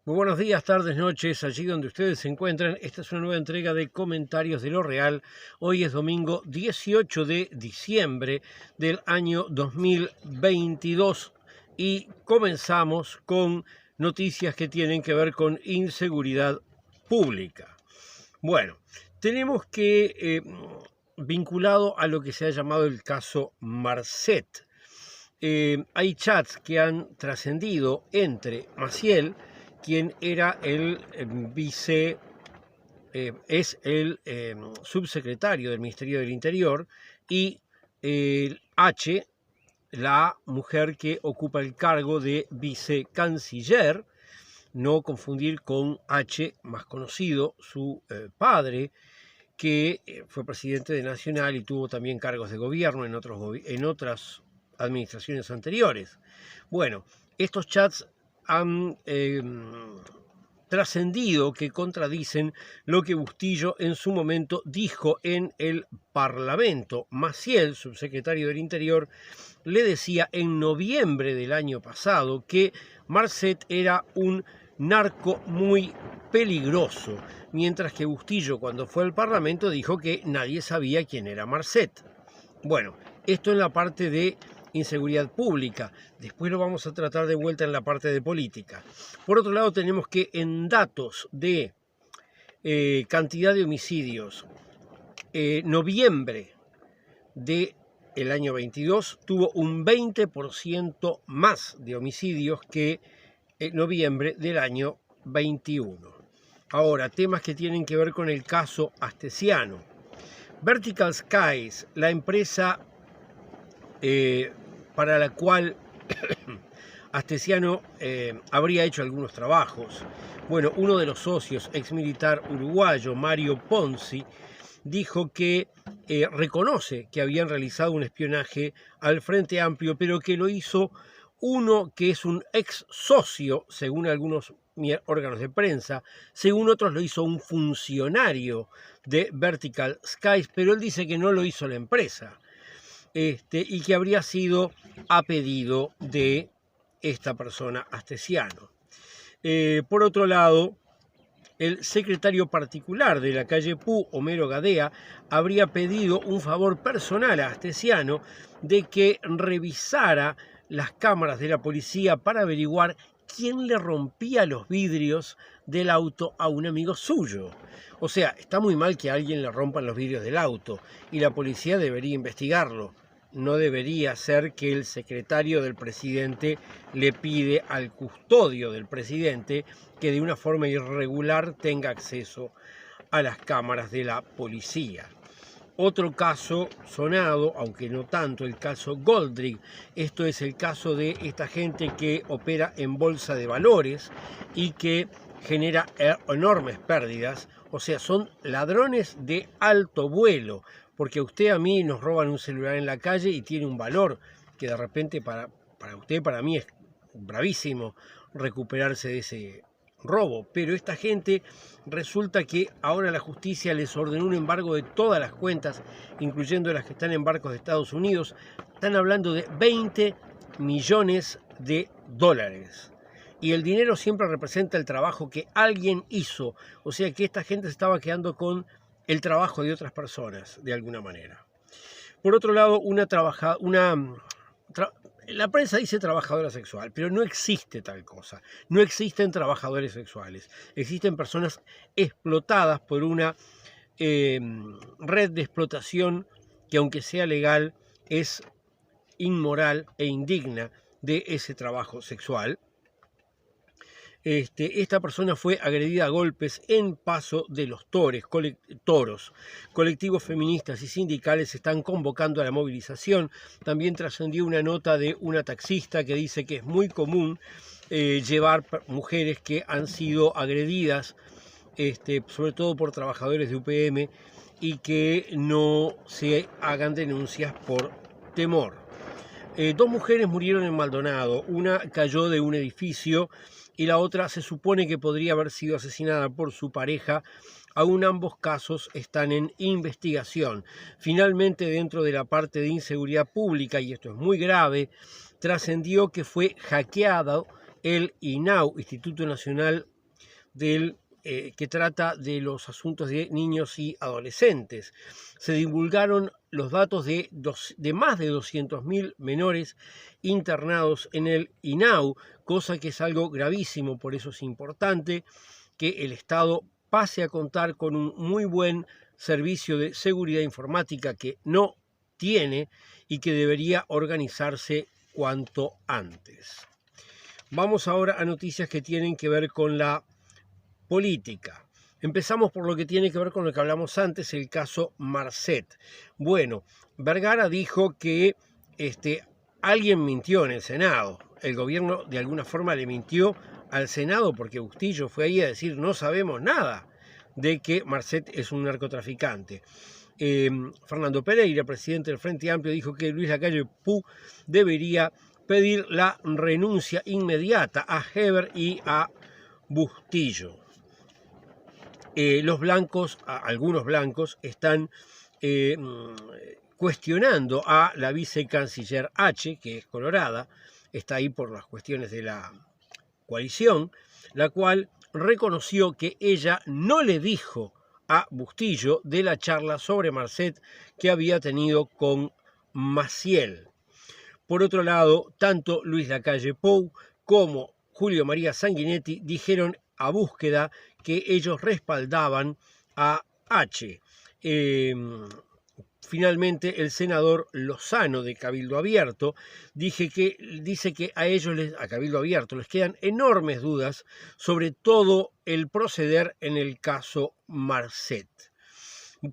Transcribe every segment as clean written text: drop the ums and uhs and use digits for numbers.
Muy buenos días, tardes, noches, allí donde ustedes se encuentran. Esta es una nueva entrega de Comentarios de lo Real. Hoy es domingo 18 de diciembre del año 2022 y comenzamos con noticias que tienen que ver con inseguridad pública. Bueno, tenemos que, vinculado a lo que se ha llamado el caso Marcet, hay chats que han trascendido entre Maciel, quien era el subsecretario del Ministerio del Interior, y el H, la mujer que ocupa el cargo de vicecanciller, no confundir con H, más conocido, su padre, que fue presidente de Nacional y tuvo también cargos de gobierno en otras administraciones anteriores. Bueno, estos chats han trascendido que contradicen lo que Bustillo en su momento dijo en el Parlamento. Maciel, subsecretario del Interior, le decía en noviembre del año pasado que Marcet era un narco muy peligroso, mientras que Bustillo, cuando fue al Parlamento, dijo que nadie sabía quién era Marcet. Bueno, esto en la parte de inseguridad pública. Después lo vamos a tratar de vuelta en la parte de política. Por otro lado, tenemos que en datos de cantidad de homicidios, noviembre del año 22 tuvo un 20% más de homicidios que noviembre del año 21. Ahora, temas que tienen que ver con el caso Astesiano. Vertical Skies, la empresa para la cual Astesiano habría hecho algunos trabajos. Bueno, uno de los socios, exmilitar uruguayo, Mario Ponzi, dijo que reconoce que habían realizado un espionaje al Frente Amplio, pero que lo hizo uno que es un ex socio, según algunos órganos de prensa, según otros lo hizo un funcionario de Vertical Skies, pero él dice que no lo hizo la empresa. Y que habría sido a pedido de esta persona, Astesiano. Por otro lado, el secretario particular de la calle Pú, Homero Gadea, habría pedido un favor personal a Astesiano de que revisara las cámaras de la policía para averiguar quién le rompía los vidrios del auto a un amigo suyo. O sea, está muy mal que a alguien le rompan los vidrios del auto y la policía debería investigarlo. No debería ser que el secretario del presidente le pide al custodio del presidente que de una forma irregular tenga acceso a las cámaras de la policía. Otro caso sonado, aunque no tanto, el caso Goldrig. Esto es el caso de esta gente que opera en bolsa de valores y que genera enormes pérdidas. O sea, son ladrones de alto vuelo, porque a usted, a mí, nos roban un celular en la calle y tiene un valor que de repente para usted, para mí es bravísimo recuperarse de ese robo. Pero esta gente resulta que ahora la justicia les ordenó un embargo de todas las cuentas, incluyendo las que están en barcos de Estados Unidos. Están hablando de 20 millones de dólares. Y el dinero siempre representa el trabajo que alguien hizo. O sea que esta gente se estaba quedando con el trabajo de otras personas, de alguna manera. Por otro lado, la prensa dice trabajadora sexual, pero no existe tal cosa. No existen trabajadores sexuales. Existen personas explotadas por una red de explotación que, aunque sea legal, es inmoral e indigna de ese trabajo sexual. Esta persona fue agredida a golpes en Paso de los Toros. Colectivos feministas y sindicales están convocando a la movilización. También trascendió una nota de una taxista que dice que es muy común llevar mujeres que han sido agredidas, sobre todo por trabajadores de UPM, y que no se hagan denuncias por temor. 2 mujeres murieron en Maldonado. Una cayó de un edificio y la otra se supone que podría haber sido asesinada por su pareja. Aún ambos casos están en investigación. Finalmente, dentro de la parte de inseguridad pública, y esto es muy grave, trascendió que fue hackeado el INAU, Instituto Nacional que trata de los asuntos de niños y adolescentes. Se divulgaron los datos de más de 200.000 menores internados en el INAU, cosa que es algo gravísimo. Por eso es importante que el Estado pase a contar con un muy buen servicio de seguridad informática que no tiene y que debería organizarse cuanto antes. Vamos ahora a noticias que tienen que ver con la política. Empezamos por lo que tiene que ver con lo que hablamos antes, el caso Marcet. Bueno, Vergara dijo que alguien mintió en el Senado. El gobierno de alguna forma le mintió al Senado porque Bustillo fue ahí a decir no sabemos nada de que Marcet es un narcotraficante. Fernando Pereira, presidente del Frente Amplio, dijo que Luis Lacalle Pou debería pedir la renuncia inmediata a Heber y a Bustillo. Algunos blancos están cuestionando a la vicecanciller H, que es colorada, está ahí por las cuestiones de la coalición, la cual reconoció que ella no le dijo a Bustillo de la charla sobre Marcet que había tenido con Maciel. Por otro lado, tanto Luis Lacalle Pou como Julio María Sanguinetti dijeron a Búsqueda que ellos respaldaban a H. Finalmente, el senador Lozano de Cabildo Abierto dice que a Cabildo Abierto les quedan enormes dudas sobre todo el proceder en el caso Marcet.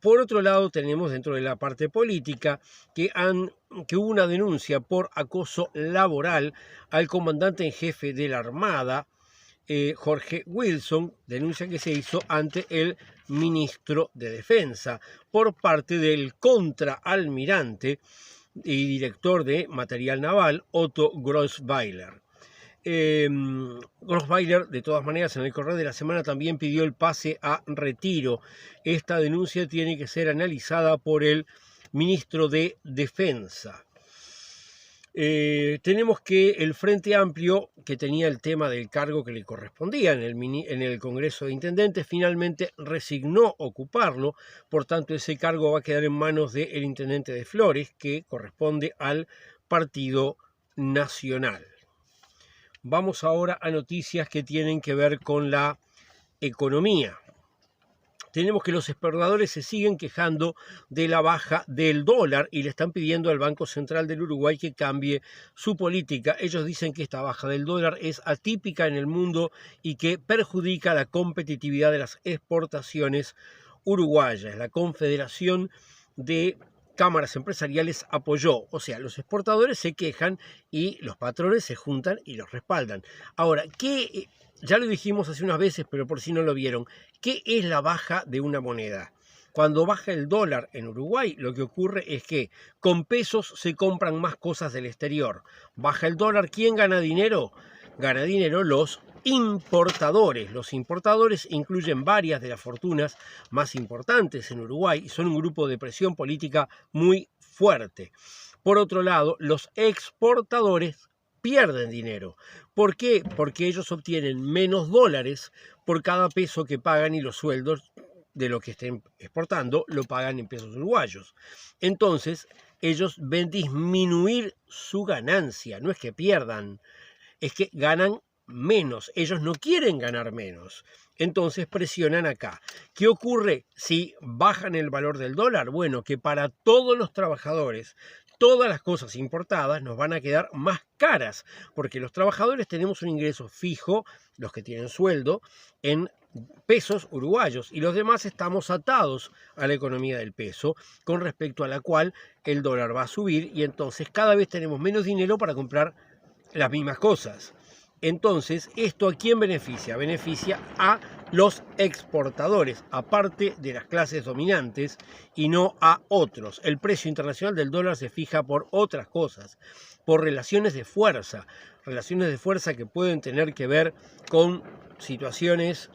Por otro lado, tenemos dentro de la parte política que hubo una denuncia por acoso laboral al comandante en jefe de la Armada, Jorge Wilson, denuncia que se hizo ante el ministro de Defensa por parte del contraalmirante y director de material naval Otto Grossweiler. Grossweiler, de todas maneras, en el correr de la semana también pidió el pase a retiro. Esta denuncia tiene que ser analizada por el ministro de Defensa. Tenemos que el Frente Amplio, que tenía el tema del cargo que le correspondía en el Congreso de Intendentes, finalmente resignó ocuparlo. Por tanto, ese cargo va a quedar en manos del intendente de Flores, que corresponde al Partido Nacional. Vamos ahora a noticias que tienen que ver con la economía. Tenemos que los exportadores se siguen quejando de la baja del dólar y le están pidiendo al Banco Central del Uruguay que cambie su política. Ellos dicen que esta baja del dólar es atípica en el mundo y que perjudica la competitividad de las exportaciones uruguayas. La Confederación de Cámaras Empresariales apoyó, o sea, los exportadores se quejan y los patrones se juntan y los respaldan. Ahora, ya lo dijimos hace unas veces, pero por si no lo vieron, ¿qué es la baja de una moneda? Cuando baja el dólar en Uruguay, lo que ocurre es que con pesos se compran más cosas del exterior. Baja el dólar, ¿quién gana dinero? Gana dinero los importadores. Los importadores incluyen varias de las fortunas más importantes en Uruguay y son un grupo de presión política muy fuerte. Por otro lado, los exportadores pierden dinero. ¿Por qué? Porque ellos obtienen menos dólares por cada peso que pagan y los sueldos de lo que estén exportando lo pagan en pesos uruguayos. Entonces, ellos ven disminuir su ganancia. No es que pierdan, es que ganan menos. Ellos no quieren ganar menos. Entonces presionan acá. ¿Qué ocurre si bajan el valor del dólar? Bueno, que para todos los trabajadores todas las cosas importadas nos van a quedar más caras, porque los trabajadores tenemos un ingreso fijo, los que tienen sueldo, en pesos uruguayos, y los demás estamos atados a la economía del peso, con respecto a la cual el dólar va a subir, y entonces cada vez tenemos menos dinero para comprar las mismas cosas. Entonces, ¿esto a quién beneficia? Beneficia a los exportadores, aparte de las clases dominantes, y no a otros. El precio internacional del dólar se fija por otras cosas, por relaciones de fuerza que pueden tener que ver con situaciones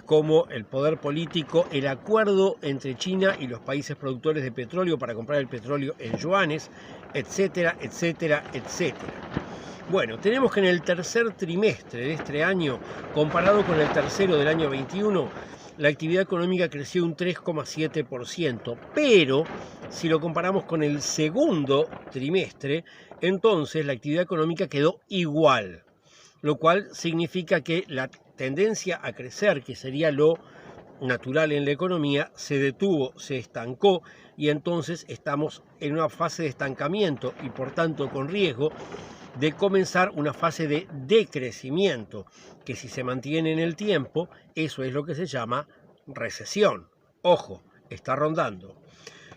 como el poder político, el acuerdo entre China y los países productores de petróleo para comprar el petróleo en yuanes, etcétera, etcétera, etcétera. Bueno, tenemos que en el tercer trimestre de este año, comparado con el tercero del año 21, la actividad económica creció un 3,7%, pero si lo comparamos con el segundo trimestre, entonces la actividad económica quedó igual, lo cual significa que la tendencia a crecer, que sería lo natural en la economía, se detuvo, se estancó y entonces estamos en una fase de estancamiento y por tanto con riesgo de comenzar una fase de decrecimiento, que si se mantiene en el tiempo, eso es lo que se llama recesión. Ojo, está rondando.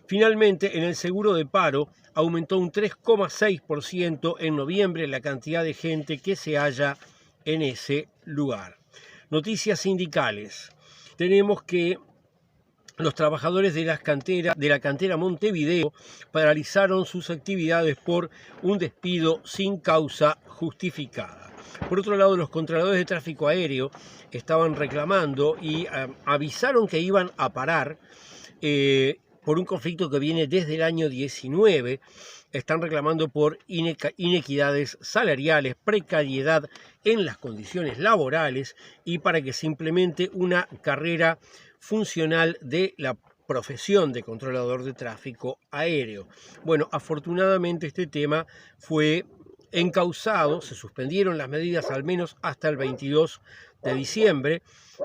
Finalmente, en el seguro de paro aumentó un 3,6% en noviembre la cantidad de gente que se halla en ese lugar. Noticias sindicales. Tenemos que los trabajadores de la cantera Montevideo paralizaron sus actividades por un despido sin causa justificada. Por otro lado, los controladores de tráfico aéreo estaban reclamando y avisaron que iban a parar por un conflicto que viene desde el año 19. Están reclamando por inequidades salariales, precariedad en las condiciones laborales y para que se implemente una carrera funcional de la profesión de controlador de tráfico aéreo. Bueno, afortunadamente este tema fue encauzado, se suspendieron las medidas al menos hasta el 22 de diciembre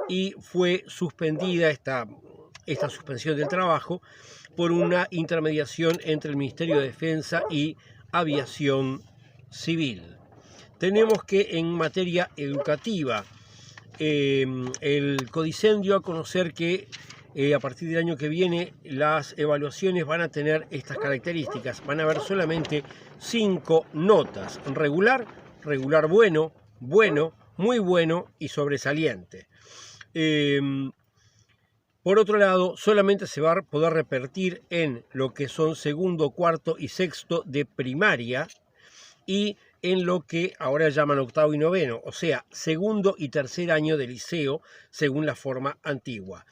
y fue suspendida esta suspensión del trabajo por una intermediación entre el Ministerio de Defensa y Aviación Civil. Tenemos que en materia educativa, el Codicen dio a conocer que a partir del año que viene las evaluaciones van a tener estas características. Van a haber solamente 5 notas: regular, regular bueno, bueno, muy bueno y sobresaliente. Por otro lado, solamente se va a poder repetir en lo que son segundo, cuarto y sexto de primaria y en lo que ahora llaman octavo y noveno, o sea, segundo y tercer año de liceo, según la forma antigua.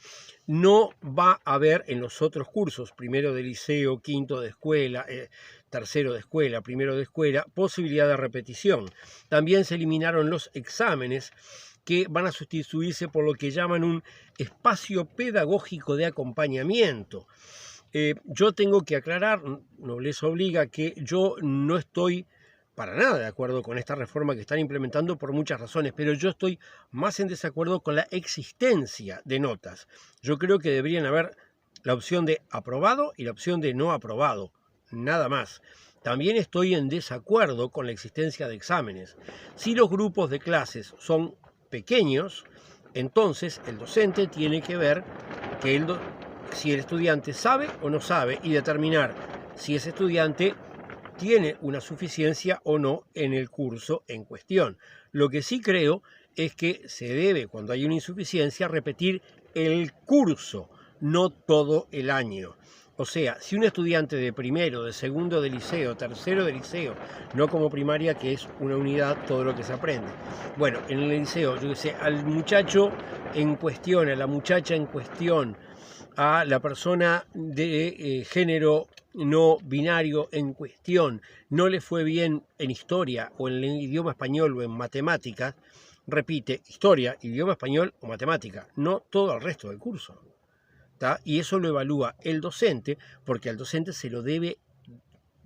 No va a haber en los otros cursos, primero de liceo, quinto de escuela, tercero de escuela, primero de escuela, posibilidad de repetición. También se eliminaron los exámenes que van a sustituirse por lo que llaman un espacio pedagógico de acompañamiento. Yo tengo que aclarar, nobleza obliga, que yo no estoy para nada de acuerdo con esta reforma que están implementando por muchas razones, pero yo estoy más en desacuerdo con la existencia de notas. Yo creo que deberían haber la opción de aprobado y la opción de no aprobado, nada más. También estoy en desacuerdo con la existencia de exámenes. Si los grupos de clases son pequeños, entonces el docente tiene que ver que si el estudiante sabe o no sabe y determinar si ese estudiante tiene una suficiencia o no en el curso en cuestión. Lo que sí creo es que se debe, cuando hay una insuficiencia, repetir el curso, no todo el año. O sea, si un estudiante de primero, de segundo de liceo, tercero de liceo, no como primaria, que es una unidad, todo lo que se aprende. Bueno, en el liceo, yo que sé, al muchacho en cuestión, a la muchacha en cuestión, a la persona de género no binario en cuestión, no le fue bien en historia o en el idioma español o en matemáticas, repite historia, idioma español o matemática, no todo el resto del curso. ¿Tá? Y eso lo evalúa el docente, porque al docente se lo debe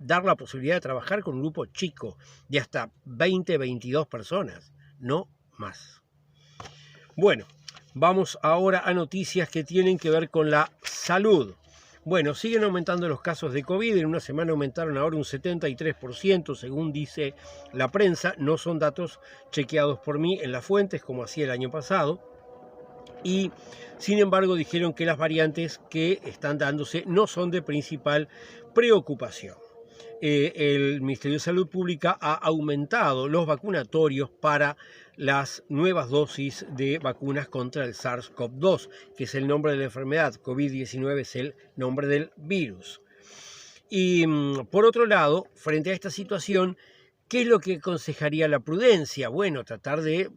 dar la posibilidad de trabajar con un grupo chico de hasta 20, 22 personas, no más. Bueno, vamos ahora a noticias que tienen que ver con la salud. Bueno, siguen aumentando los casos de COVID. En una semana aumentaron ahora un 73%, según dice la prensa. No son datos chequeados por mí en las fuentes, como hacía el año pasado. Y, sin embargo, dijeron que las variantes que están dándose no son de principal preocupación. El Ministerio de Salud Pública ha aumentado los vacunatorios para las nuevas dosis de vacunas contra el SARS-CoV-2, que es el nombre de la enfermedad. COVID-19 es el nombre del virus. Y por otro lado, frente a esta situación, ¿qué es lo que aconsejaría la prudencia? Bueno, tratar de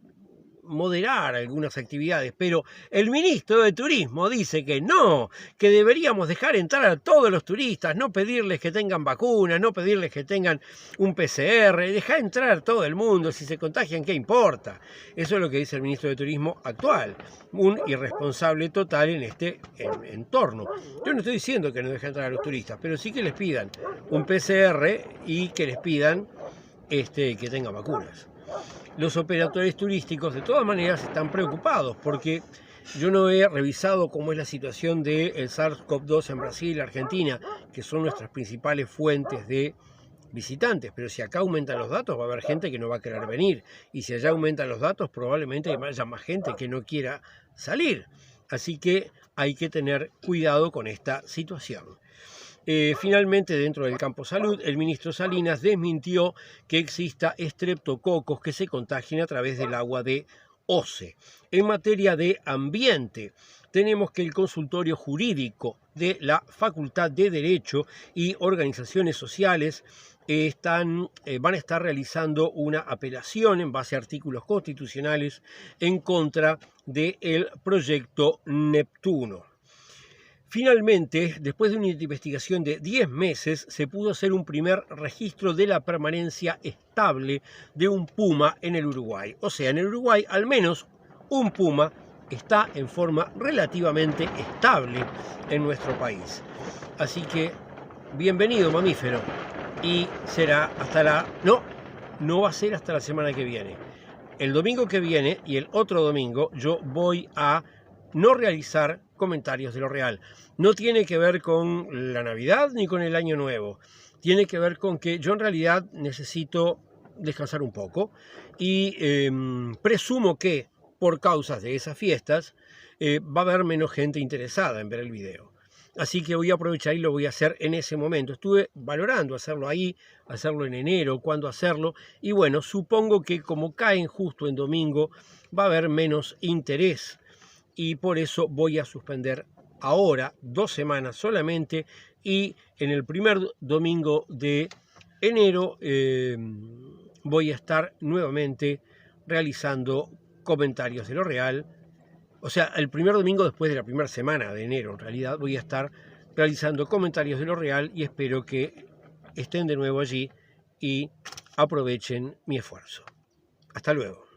moderar algunas actividades, pero el ministro de Turismo dice que no, que deberíamos dejar entrar a todos los turistas, no pedirles que tengan vacunas, no pedirles que tengan un PCR, dejar entrar a todo el mundo, si se contagian, ¿qué importa? Eso es lo que dice el ministro de Turismo actual, un irresponsable total en este entorno. Yo no estoy diciendo que no dejen entrar a los turistas, pero sí que les pidan un PCR y que les pidan que tengan vacunas. Los operadores turísticos de todas maneras están preocupados porque yo no he revisado cómo es la situación del SARS-CoV-2 en Brasil y Argentina, que son nuestras principales fuentes de visitantes, pero si acá aumentan los datos va a haber gente que no va a querer venir, y si allá aumentan los datos probablemente haya más gente que no quiera salir, así que hay que tener cuidado con esta situación. Finalmente, dentro del campo salud, el ministro Salinas desmintió que exista estreptococos que se contagien a través del agua de OCE. En materia de ambiente, tenemos que el consultorio jurídico de la Facultad de Derecho y organizaciones sociales van a estar realizando una apelación en base a artículos constitucionales en contra del proyecto Neptuno. Finalmente, después de una investigación de 10 meses, se pudo hacer un primer registro de la permanencia estable de un puma en el Uruguay. O sea, en el Uruguay al menos un puma está en forma relativamente estable en nuestro país. Así que, bienvenido mamífero. Y será hasta no va a ser hasta la semana que viene. El domingo que viene y el otro domingo yo voy a no realizar comentarios de lo real. No tiene que ver con la Navidad ni con el Año Nuevo. Tiene que ver con que yo en realidad necesito descansar un poco y presumo que por causas de esas fiestas va a haber menos gente interesada en ver el video. Así que voy a aprovechar y lo voy a hacer en ese momento. Estuve valorando hacerlo ahí, hacerlo en enero, cuándo hacerlo. Y bueno, supongo que como caen justo en domingo, va a haber menos interés. Y por eso voy a suspender ahora 2 semanas solamente. Y en el primer domingo de enero voy a estar nuevamente realizando comentarios de lo real. O sea, el primer domingo después de la primera semana de enero, en realidad, voy a estar realizando comentarios de lo real y espero que estén de nuevo allí y aprovechen mi esfuerzo. Hasta luego.